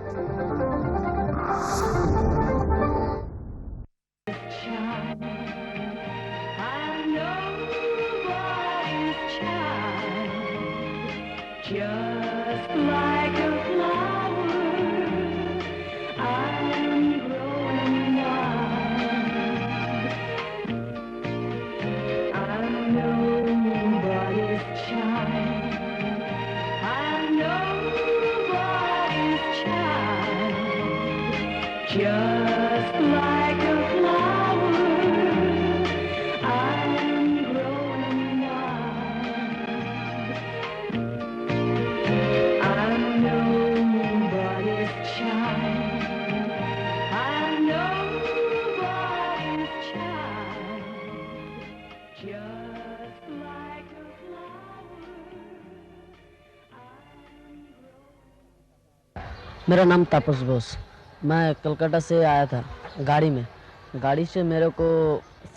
Just like a flower, I'm growing wild. I'm nobody's child. I'm nobody's child. Just like a flower, I'm growing wild. I'm nobody's child. I'm nobody's child. Just like a flower. मेरा नाम तापस बोस। मैं कलकत्ता से आया था गाड़ी में। गाड़ी से मेरे को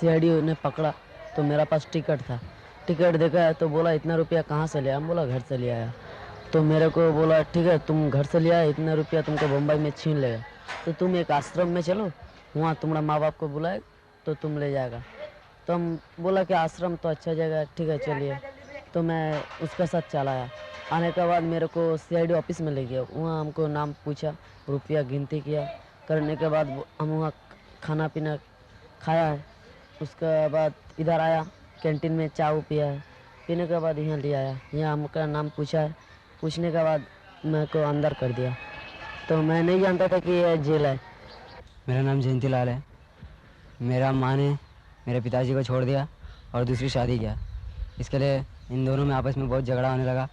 सीआईडी ने पकड़ा तो मेरा पास टिकट था। टिकट देखा तो बोला इतना रुपया कहाँ से लिया? हम बोला घर से ले आया। तो मेरे को बोला ठीक है तुम घर से ले आए, इतना रुपया तुमको बम्बई में छीन लेगा, तो तुम एक आश्रम में चलो, वहाँ तुम्हारा माँ बाप को बुलाए तो तुम ले जाएगा। तो हम बोला कि आश्रम तो अच्छा जगह है, ठीक है चलिए। तो मैं उसके साथ चला आया। आने के बाद मेरे को सीआईडी ऑफिस में ले गया। वहाँ हमको नाम पूछा, रुपया गिनती किया। करने के बाद हम वहाँ खाना पीना खाया है। उसके बाद इधर आया, कैंटीन में चाय पिया है। पीने के बाद यहाँ ले आया। यहाँ हमका नाम पूछा है। पूछने के बाद मेरे को अंदर कर दिया। तो मैं नहीं जानता था कि यह जेल है। मेरा नाम जयंती लाल है। मेरा माँ ने मेरे पिताजी को छोड़ दिया और दूसरी शादी किया। इसके लिए इन दोनों में आपस में बहुत झगड़ा होने लगा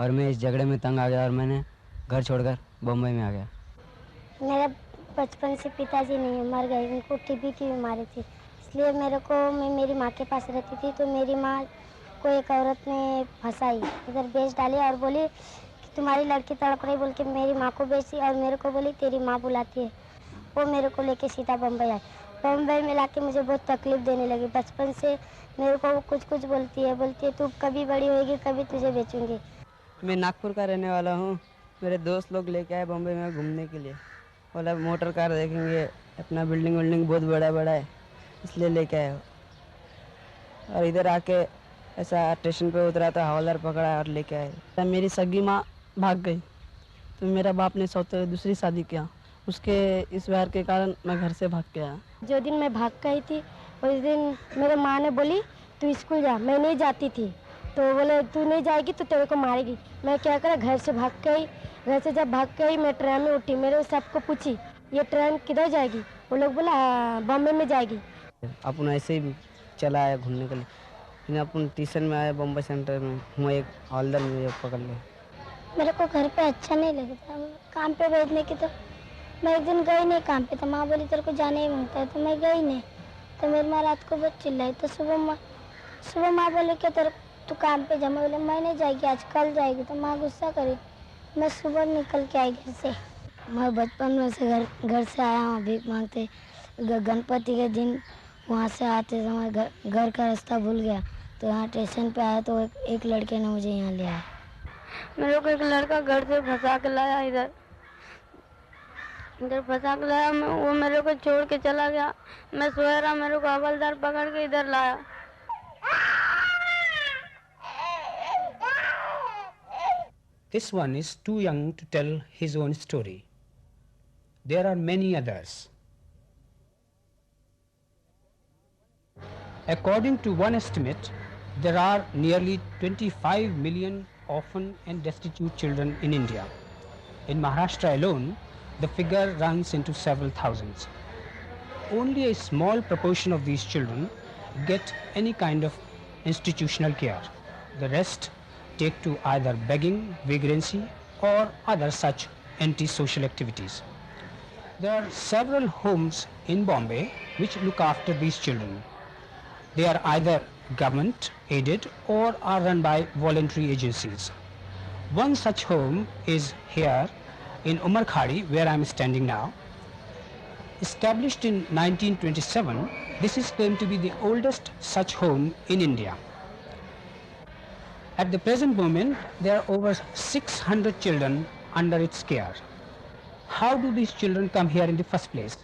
और मैं इस झगड़े में तंग आ गया और मैंने घर छोड़कर बम्बई में आ गया। मेरा बचपन से पिताजी नहीं है, मर गए। उनको टीबी की बीमारी थी, इसलिए मैं मेरी माँ के पास रहती थी। तो मेरी माँ को एक औरत ने फंसाई, इधर बेच डाली और बोली कि तुम्हारी लड़की तड़प रही बोल के मेरी माँ को बेची और मेरे को बोली तेरी माँ बुलाती है। वो मेरे को लेके सीधा बम्बई आई। बम्बई में लाके मुझे बहुत तकलीफ देने लगी। बचपन से मेरे को वो कुछ बोलती है तू कभी बड़ी होगी कभी तुझे बेचूंगी। मैं नागपुर का रहने वाला हूँ। मेरे दोस्त लोग लेके आए बम्बई में घूमने के लिए। बोला मोटर कार देखेंगे, अपना बिल्डिंग बहुत बड़ा है, इसलिए लेके आए। और इधर आके ऐसा स्टेशन पे उतरा तो हवलदार पकड़ा और लेके आए। मेरी सगी माँ भाग गई तो मेरा बाप ने दूसरी शादी किया। उसके इस व्यवहार के कारण मैं घर से भाग के आया। जो दिन मैं भाग गई थी उस दिन मेरे माँ ने बोली तू स्कूल जा। मैं नहीं जाती थी तो बोले तू नहीं जाएगी तो तेरे को मारेगी। मैं क्या करा, घर से भाग गई। घर से जब भाग गई मैं ट्रेन में उठी। मेरे सबको पूछी ये ट्रेन किधर जाएगी? वो लोग बोला बॉम्बे में जाएगी। अपन ऐसे ही चला आया घूमने के लिए। फिर अपन स्टेशन में आया बम्बई सेंटर में। वहाँ एक हवलदार मुझे पकड़ लिया। मेरे को घर पे अच्छा नहीं लगता काम पे भेजने की। तो मैं एक दिन गई नहीं काम पे, तो माँ बोली तेरे को जाने ही मिलता है, तो मैं गई नहीं। तो मेरी माँ रात को बहुत चिल्लाई। तो सुबह माँ बोले कि तेरे तू काम पे जा। मैं बोले मैं नहीं जाएगी, आज कल जाएगी। तो माँ गुस्सा करी। मैं सुबह निकल के आई घर से। मैं बचपन में से घर से आया हूँ भीख मांगते। गणपति के दिन वहाँ से आते समय घर का रास्ता भूल गया। तो यहाँ स्टेशन पे आया तो एक लड़के ने मुझे यहाँ ले आया। मेरे को एक लड़का घर से फंसा के लाया, इधर फंसा के लाया। वो मेरे को छोड़ के चला गया। मैं सोया रहा, मेरे को हवलदार पकड़ के इधर लाया। This one is too young to tell his own story. There are many others. According to one estimate, there are nearly 25 million orphan and destitute children in India. In Maharashtra alone, the figure runs into several thousands. Only a small proportion of these children get any kind of institutional care. The rest take to either begging, vagrancy, or other such anti-social activities. There are several homes in Bombay which look after these children. They are either government aided or are run by voluntary agencies. One such home is here in Umarkhadi, where I am standing now. Established in 1927, this is claimed to be the oldest such home in India. At the present moment, there are over 600 children under its care. how do these children come here in the first place?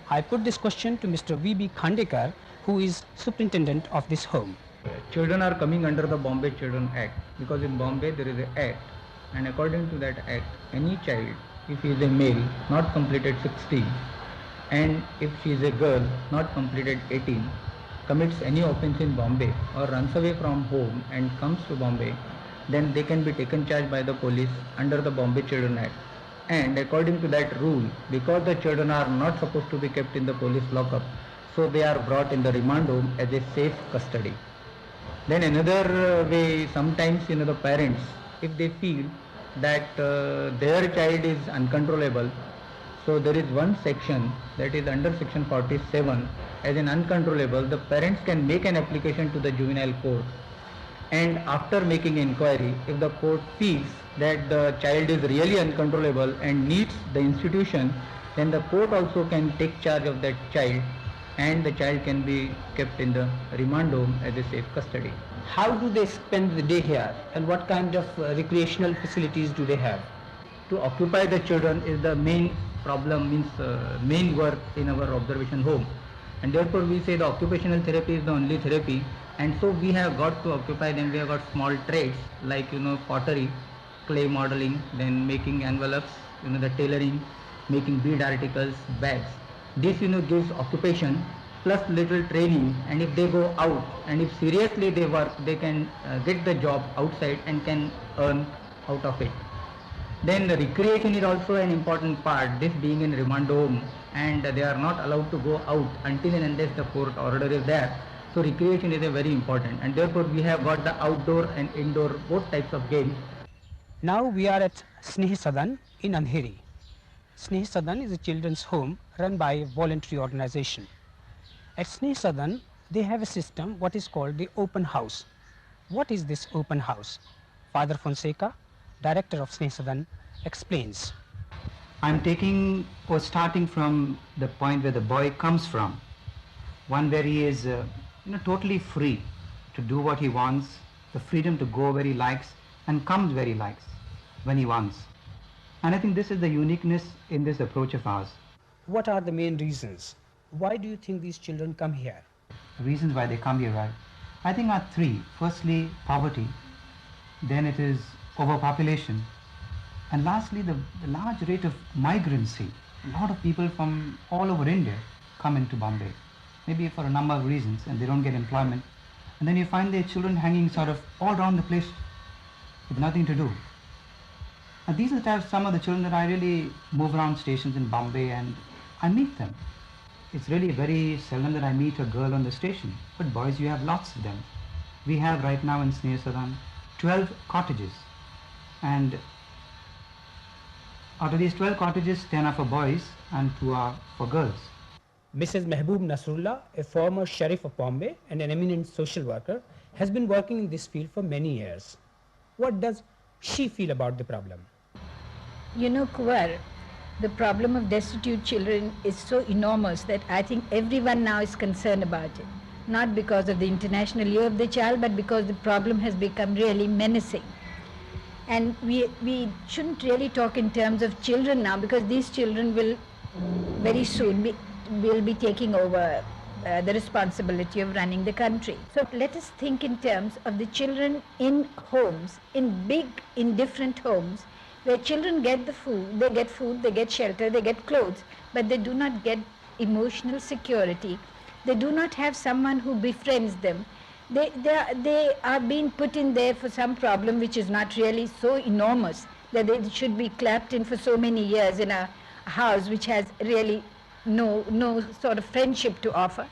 I put this question to Mr. V.B. Khandekar, who is superintendent of this home. Children are coming under the Bombay Children Act, because in Bombay there is an act, and according to that act, any child, if he is a male not completed 16 and if she is a girl not completed 18, commits any offence in Bombay or runs away from home and comes to Bombay, then they can be taken charge by the police under the Bombay Children Act. And according to that rule, because the children are not supposed to be kept in the police lockup, so they are brought in the remand home as a safe custody. Then another way, sometimes the parents, if they feel that their child is uncontrollable, so there is one section, that is under section 47, as an uncontrollable, the parents can make an application to the juvenile court, and after making inquiry, if the court feels that the child is really uncontrollable and needs the institution, then the court also can take charge of that child, and the child can be kept in the remand home as a safe custody. How do they spend the day here, and what kind of recreational facilities do they have? To occupy the children is the main problem, means main work in our observation home, and therefore we say the occupational therapy is the only therapy, and so we have got to occupy them. We have got small trades like pottery, clay modeling, then making envelopes, the tailoring, making bead articles, bags. This gives occupation plus little training, and if they go out and if seriously they work, they can get the job outside and can earn out of it. Then the recreation is also an important part, this being in remand home, and they are not allowed to go out until and unless the court order is there. So recreation is a very important, and therefore we have got the outdoor and indoor both types of games. Now we are at Sneha Sadan in Andheri. Sneha Sadan is a children's home run by a voluntary organization. At Sneha Sadan, they have a system what is called the open house. What is this open house? Father Fonseca, director of Sneha Sadan, explains. I'm taking or starting from the point where the boy comes from, one where he is totally free to do what he wants, the freedom to go where he likes and comes where he likes when he wants. And I think this is the uniqueness in this approach of ours. What are the main reasons? Why do you think these children come here? The reasons why they come here, right, I think are three. Firstly, poverty, then it is overpopulation, and lastly the large rate of migrancy. A lot of people from all over India come into Bombay, maybe for a number of reasons, and they don't get employment, and then you find their children hanging sort of all around the place with nothing to do. And these are some of the children that I really move around stations in Bombay and I meet them. It's really very seldom that I meet a girl on the station, but boys, you have lots of them. We have right now in Sneha Sadan 12 cottages, and out of these 12 cottages, 10 are for boys and 2 are for girls. Mrs. Mehboob Nasrullah, a former sheriff of Bombay and an eminent social worker, has been working in this field for many years. What does she feel about the problem? Kunwar, the problem of destitute children is so enormous that I think everyone now is concerned about it. Not because of the International Year of the Child, but because the problem has become really menacing. And we shouldn't really talk in terms of children now, because these children will very soon be taking over the responsibility of running the country. So let us think in terms of the children in homes, in different homes, where children get food, they get shelter, they get clothes, but they do not get emotional security. They do not have someone who befriends them. They are being put in there for some problem which is not really so enormous that they should be clapped in for so many years in a house which has really no sort of friendship to offer.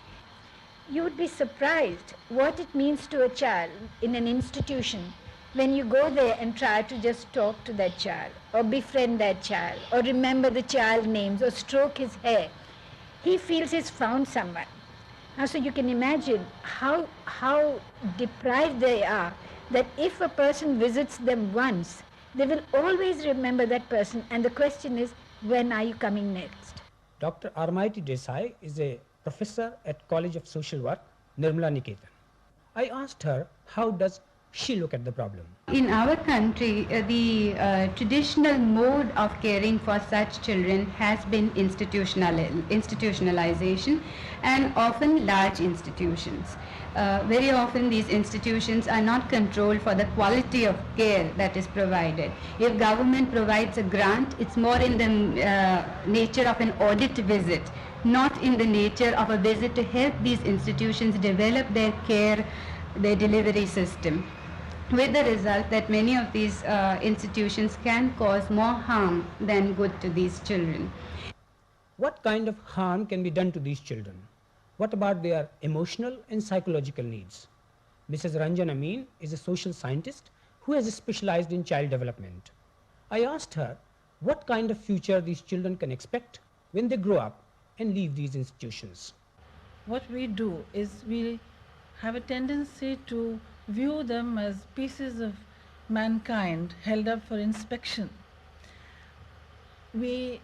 You would be surprised what it means to a child in an institution when you go there and try to just talk to that child or befriend that child or remember the child names or stroke his hair. He feels he's found someone. Now, so you can imagine how deprived they are, that if a person visits them once, they will always remember that person, and the question is, when are you coming next? Dr. Armaiti Desai is a professor at College of Social Work, Nirmala Niketan. I asked her, how does she look at the problem? In our country, the traditional mode of caring for such children has been institutionalization, and often large institutions. Very often these institutions are not controlled for the quality of care that is provided. If government provides a grant, it's more in the nature of an audit visit, not in the nature of a visit to help these institutions develop their care, their delivery system, with the result that many of these institutions can cause more harm than good to these children. What kind of harm can be done to these children? What about their emotional and psychological needs? Mrs. Ranjan Amin is a social scientist who has specialized in child development. I asked her what kind of future these children can expect when they grow up and leave these institutions. What we do is we have a tendency to view them as pieces of mankind held up for inspection. We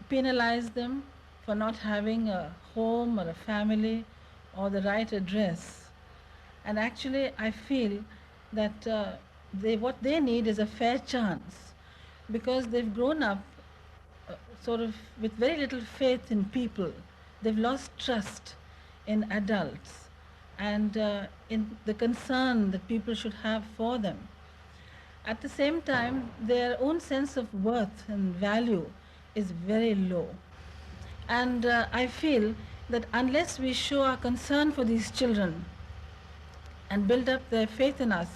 penalize them for not having a home or a family or the right address. And actually I feel that what they need is a fair chance, because they've grown up sort of with very little faith in people. They've lost trust in adults and in the concern that people should have for them. At the same time, their own sense of worth and value is very low. And I feel that unless we show our concern for these children and build up their faith in us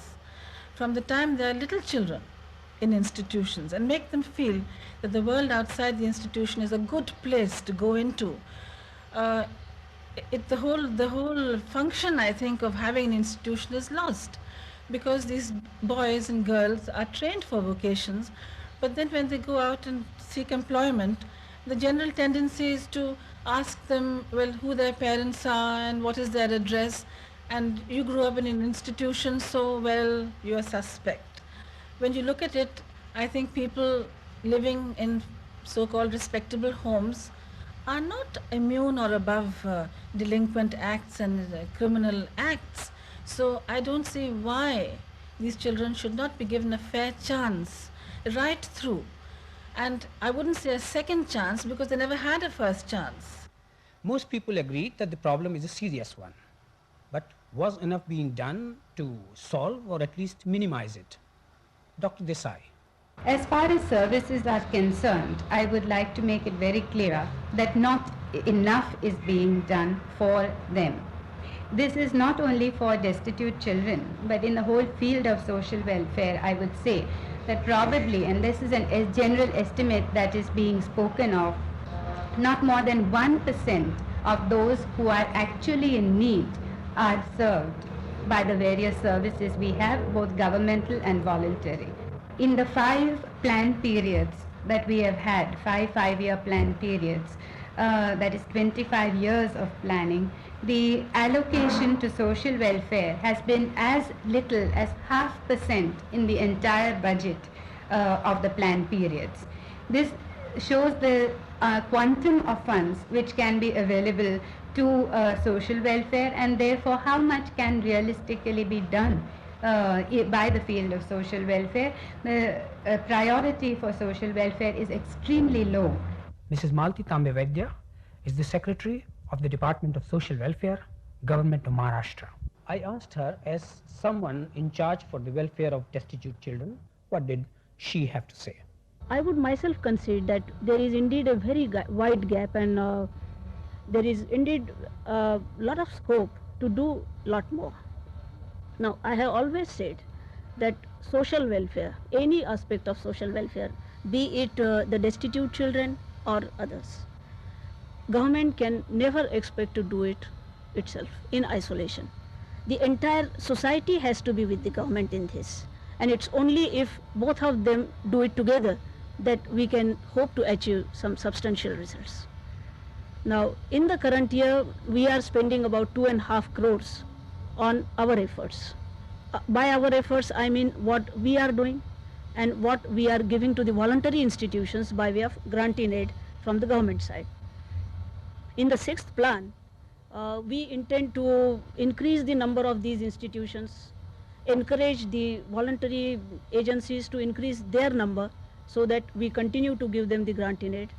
from the time they are little children in institutions, and make them feel that the world outside the institution is a good place to go into, the whole function, I think, of having an institution is lost, because these boys and girls are trained for vocations, but then when they go out and seek employment, the general tendency is to ask them, well, who their parents are and what is their address, and you grew up in an institution, so, well, you are suspect. When you look at it, I think people living in so-called respectable homes are not immune or above delinquent acts and criminal acts. So I don't see why these children should not be given a fair chance right through. And I wouldn't say a second chance, because they never had a first chance. Most people agree that the problem is a serious one. But was enough being done to solve or at least minimize it? Dr. Desai. As far as services are concerned, I would like to make it very clear that not enough is being done for them. This is not only for destitute children, but in the whole field of social welfare, I would say that probably, and this is a general estimate that is being spoken of, not more than 1% of those who are actually in need are served by the various services we have, both governmental and voluntary. In the 5 plan periods that we have had, 5 year plan periods, that is 25 years of planning, the allocation to social welfare has been as little as 0.5% in the entire budget of the plan periods. This shows the quantum of funds which can be available to social welfare, and therefore how much can realistically be done by the field of social welfare. The priority for social welfare is extremely low. Mrs. Malti Tambevaidya is the Secretary of the Department of Social Welfare, Government of Maharashtra. I asked her, as someone in charge for the welfare of destitute children, what did she have to say? I would myself concede that there is indeed a very wide gap, and there is indeed a lot of scope to do a lot more. Now, I have always said that social welfare, any aspect of social welfare, be it the destitute children or others, government can never expect to do it itself in isolation. The entire society has to be with the government in this, and it's only if both of them do it together that we can hope to achieve some substantial results. Now, in the current year, we are spending about 2.5 crores on our efforts. By our efforts, I mean what we are doing and what we are giving to the voluntary institutions by way of grant in aid from the government side. In the 6th plan, we intend to increase the number of these institutions, encourage the voluntary agencies to increase their number so that we continue to give them the grant in aid.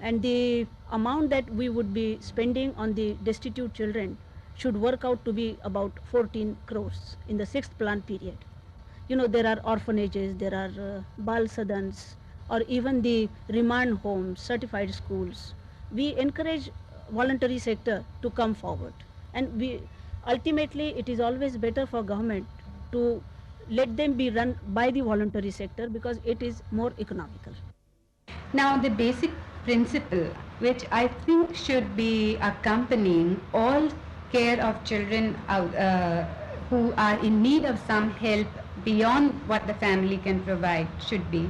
And the amount that we would be spending on the destitute children should work out to be about 14 crores in the 6th plan period. You know, there are orphanages, there are bal sadans, or even the remand homes, certified schools. We encourage voluntary sector to come forward, and we ultimately it is always better for government to let them be run by the voluntary sector because it is more economical. Now, the basic principle which I think should be accompanying all care of children who are in need of some help beyond what the family can provide should be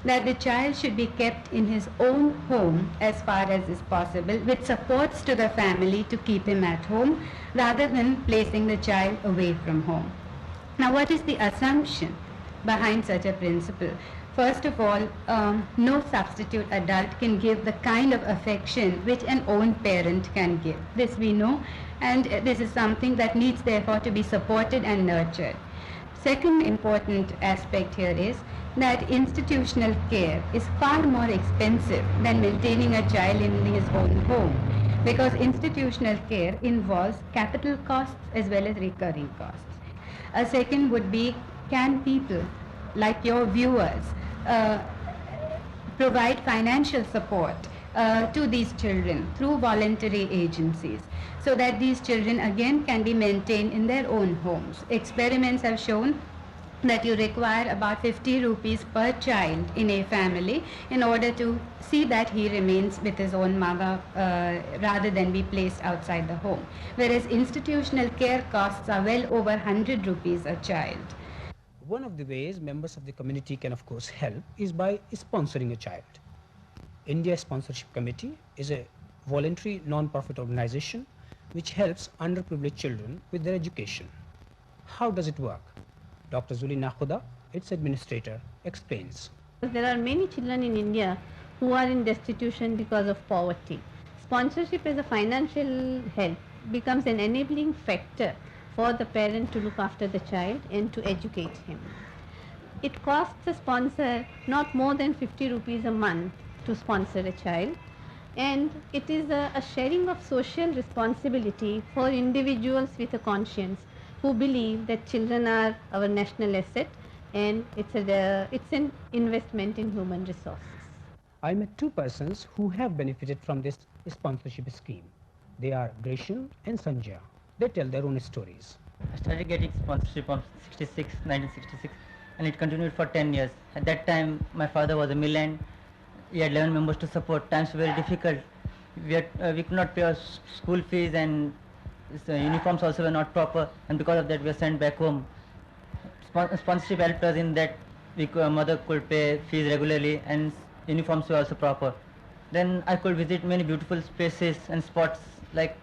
that the child should be kept in his own home as far as is possible, with supports to the family to keep him at home rather than placing the child away from home. Now, what is the assumption behind such a principle? First of all, no substitute adult can give the kind of affection which an own parent can give. This we know, and this is something that needs therefore to be supported and nurtured. Second important aspect here is that institutional care is far more expensive than maintaining a child in his own home, because institutional care involves capital costs as well as recurring costs. A second would be, can people like your viewers provide financial support to these children through voluntary agencies so that these children again can be maintained in their own homes. Experiments have shown that you require about 50 rupees per child in a family in order to see that he remains with his own mother rather than be placed outside the home. Whereas institutional care costs are well over 100 rupees a child. One of the ways members of the community can of course help is by sponsoring a child. India Sponsorship Committee is a voluntary non-profit organization which helps underprivileged children with their education. How does it work? Dr. Zuli Nakhuda, its administrator, explains. There are many children in India who are in destitution because of poverty. Sponsorship as a financial help becomes an enabling factor for the parent to look after the child and to educate him. It costs the sponsor not more than 50 rupees a month to sponsor a child, and it is a sharing of social responsibility for individuals with a conscience who believe that children are our national asset, and it's an investment in human resources. I met two persons who have benefited from this sponsorship scheme. They are Greshan and Sanjay. They tell their own stories. I started getting sponsorship of 1966, and it continued for 10 years. At that time, my father was a millman. We had 11 members to support. Times were very difficult. We could not pay our school fees, and uniforms also were not proper, and because of that we were sent back home. Sponsorship helped us in that mother could pay fees regularly and uniforms were also proper. Then I could visit many beautiful places and spots like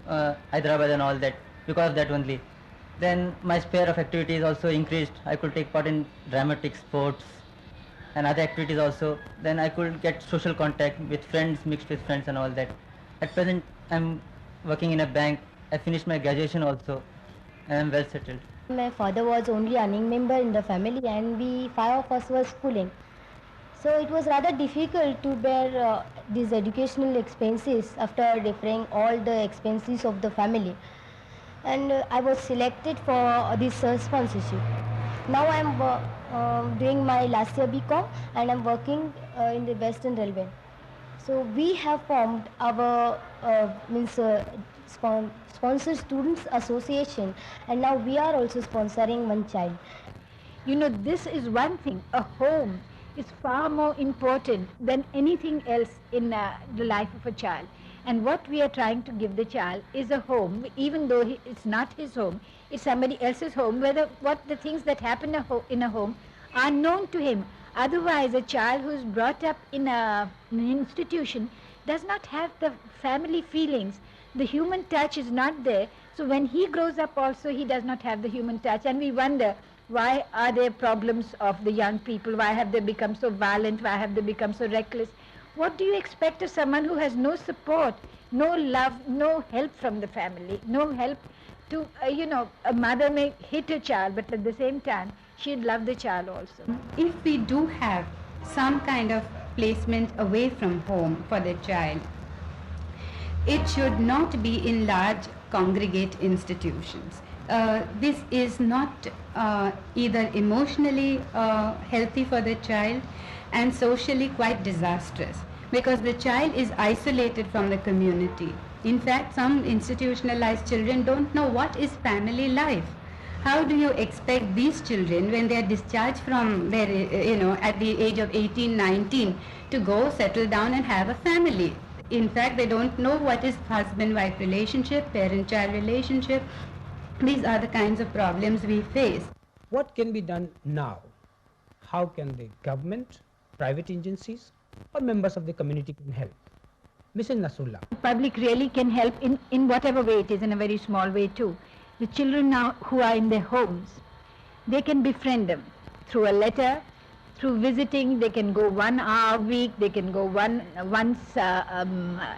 Hyderabad and all that, because of that only. Then my sphere of activities also increased. I could take part in dramatic sports and other activities also. Then I could get social contact with friends, mixed with friends and all that. At present I'm working in a bank. I finished my graduation also, and I'm well settled. My father was only earning member in the family, and we 5 of us were schooling. So it was rather difficult to bear these educational expenses after deferring all the expenses of the family. And I was selected for this sponsorship. Now I am doing my last year BCom, and I'm working in the Western Railway. So we have formed our sponsor students association, and now we are also sponsoring one child. You know, this is one thing. A home is far more important than anything else in the life of a child. And what we are trying to give the child is a home, even though it's not his home, it's somebody else's home, where what the things that happen in a home are known to him. Otherwise, a child who's brought up in an institution does not have the family feelings. The human touch is not there. So when he grows up also, he does not have the human touch. And we wonder, why are there problems of the young people? Why have they become so violent? Why have they become so reckless? What do you expect of someone who has no support, no love, no help from the family, no help to, a mother may hit a child, but at the same time, she'd love the child also. If we do have some kind of placement away from home for the child, it should not be in large congregate institutions. This is not either emotionally healthy for the child and socially quite disastrous, because the child is isolated from the community. In fact, some institutionalized children don't know what is family life. How do you expect these children, when they are discharged from their, at the age of 18, 19, to go settle down and have a family? In fact, they don't know what is husband-wife relationship, parent-child relationship. These are the kinds of problems we face. What can be done now? How can the government, private agencies, or members of the community can help? Mrs. Nasrullah. The public really can help in whatever way it is, in a very small way too. The children now who are in their homes, they can befriend them through a letter, through visiting. They can go 1 hour a week, they can go once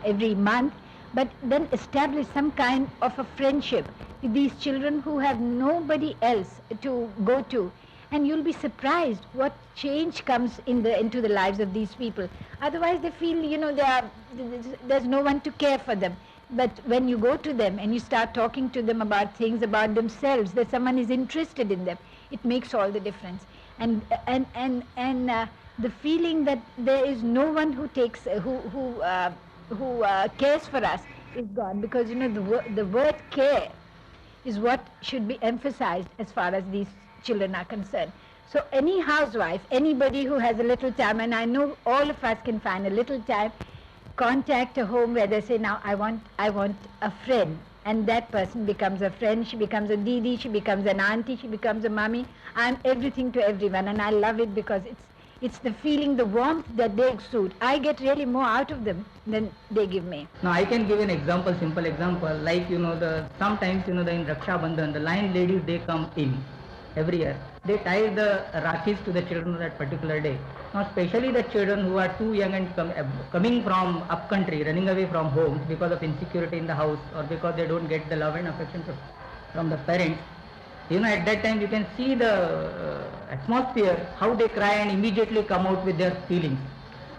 every month, but then establish some kind of a friendship with these children who have nobody else to go to. And you'll be surprised what change comes into the lives of these people. Otherwise they feel, there's no one to care for them. But when you go to them and you start talking to them about things about themselves, that someone is interested in them, it makes all the difference. And the feeling that there is no one who takes, who cares for us is gone, because the word care is what should be emphasized as far as these children are concerned. So any housewife, anybody who has a little time, and I know all of us can find a little time, contact a home where they say, now I want a friend, and that person becomes a friend, she becomes a didi, she becomes an auntie, she becomes a mummy. I'm everything to everyone, and I love it because it's the feeling, the warmth that they exude. I get really more out of them than they give me. Now I can give an example, simple example, like sometimes in Raksha Bandhan, the line ladies, they come in every year. They tie the Rakhis to the children on that particular day. Now especially the children who are too young and coming from up country, running away from homes because of insecurity in the house, or because they don't get the love and affection from the parents. At that time you can see the atmosphere, how they cry and immediately come out with their feelings.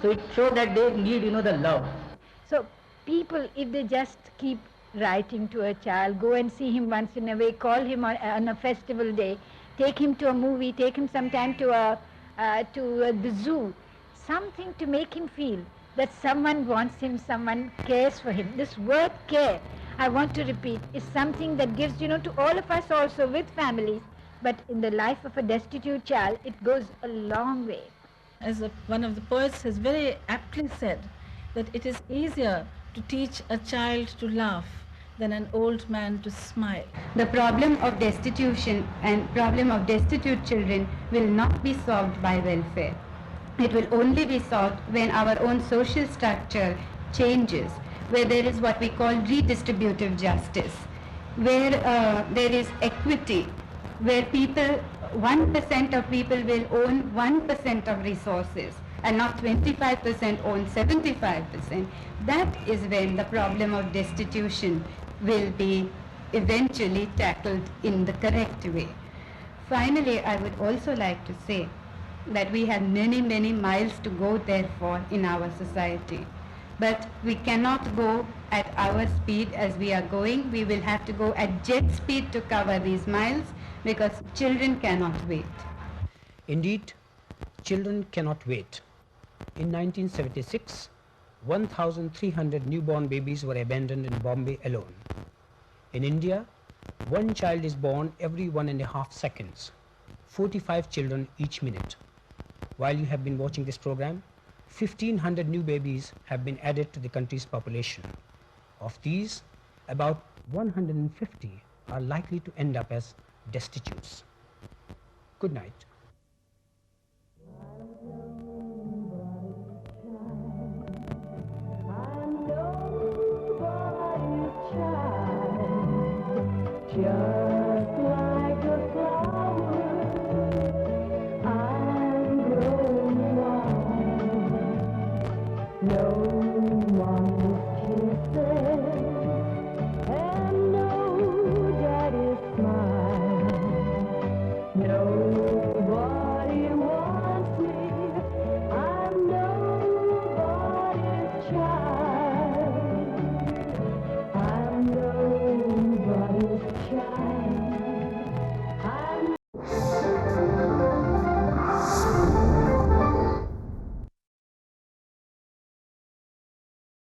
So it shows that they need, the love. So people, if they just keep writing to a child, go and see him once in a way, call him on a festival day, take him to a movie, take him sometime to the zoo, something to make him feel that someone wants him, someone cares for him. This word care, I want to repeat, is something that gives, to all of us also with families, but in the life of a destitute child, it goes a long way. As one of the poets has very aptly said, that it is easier to teach a child to laugh than an old man to smile. The problem of destitution and problem of destitute children will not be solved by welfare. It will only be solved when our own social structure changes, where there is what we call redistributive justice, where there is equity, where 1% of people will own 1% of resources and not 25% own 75%. That is when the problem of destitution will be eventually tackled in the correct way. Finally, I would also like to say that we have many, many miles to go therefore in our society. But we cannot go at our speed as we are going. We will have to go at jet speed to cover these miles, because children cannot wait. Indeed, children cannot wait. In 1976, 1,300 newborn babies were abandoned in Bombay alone. In India, one child is born every 1.5 seconds, 45 children each minute. While you have been watching this program, 1,500 new babies have been added to the country's population. Of these, about 150 are likely to end up as destitutes. Good night. Just like a flower, I'm growing wild. No one is kissing.